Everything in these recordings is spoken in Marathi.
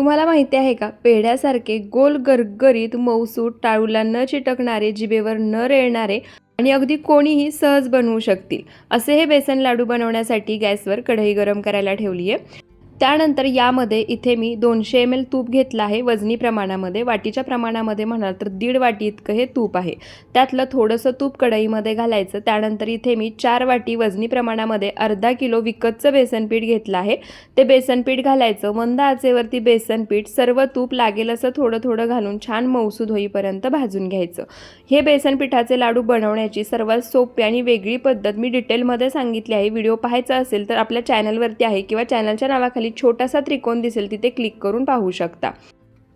तुम्हाला माहिती आहे का, पेढ्यासारखे गोल गरगरीत मऊसूत टाळूला न चिटकणारे, जिभेवर न रेळणारे आणि अगदी कोणीही सहज बनवू शकतील असे हे बेसन लाडू बनवण्यासाठी गॅसवर कढई गरम करायला ठेवली आहे। त्यानंतर यामध्ये इथे मी 200 ml तूप घेतलं आहे वजनी प्रमाणामध्ये। वाटीच्या प्रमाणामध्ये म्हणाल तर 1.5 वाटी इतकं हे तूप आहे। त्यातलं थोडंसं तूप कढईमध्ये घालायचं। त्यानंतर इथे मी 4 वाटी वजनी प्रमाणामध्ये अर्धा किलो विकतचं बेसन पीठ घेतलं आहे। ते बेसन पीठ घालायचं। मंद आचेवरती बेसन पीठ सर्व तूप लागेल असं थोडं थोडं घालून छान मऊसूद होईपर्यंत भाजून घ्यायचं। हे बेसन पिठाचे लाडू बनवण्याची सर्वात सोपी आणि वेगळी पद्धत मी डिटेलमध्ये सांगितली आहे। व्हिडिओ पाहायचा असेल तर आपल्या चॅनलवरती आहे किंवा चॅनलच्या नावाखाली छोटासा त्रिकोण दिसेल तिथे क्लिक करून पाहू शकता।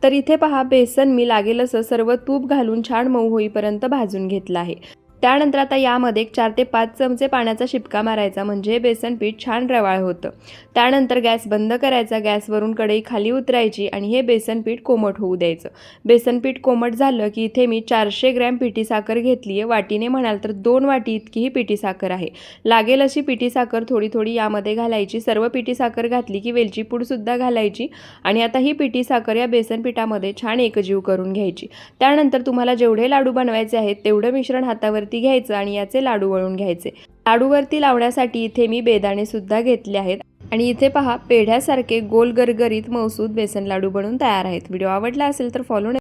तर इथे पहा, बेसन मी लागेल असं सर्व तूप घालून छान मऊ होईपर्यंत भाजून घेतलं आहे। त्यानंतर आता यामध्ये 4 ते 5 चमचे पाण्याचा शिपका मारायचा, म्हणजे बेसन पीठ छान रवाळ होतं। त्यानंतर गॅस बंद करायचा। गॅसवरून कढई खाली उतरायची आणि हे बेसन पीठ कोमट होऊ द्यायचं। बेसन पीठ कोमट झालं की इथे मी 400 ग्रॅम पिठी साखर घेतली आहे। वाटीने म्हणाल तर 2 वाटी इतकी ही पिठी साखर आहे। लागेल अशी पिठी साखर थोडी थोडी यामध्ये घालायची। सर्व पिठी साखर घातली की वेलची पूड सुद्धा घालायची आणि आता ही पिठी साखर या बेसन पिठामध्ये छान एकजीव करून घ्यायची। त्यानंतर तुम्हाला जेवढे लाडू बनवायचे आहेत तेवढं मिश्रण हातावरती घ्यायचं आणि याचे लाडू वळून घ्यायचे। लाडूवरती लावण्यासाठी इथे मी बेदाणे सुद्धा घेतले आहेत आणि इथे पहा, पेढ्यासारखे गोल गरगरीत मऊसूद बेसन लाडू बनून तयार आहेत। व्हिडिओ आवडला असेल तर फॉलो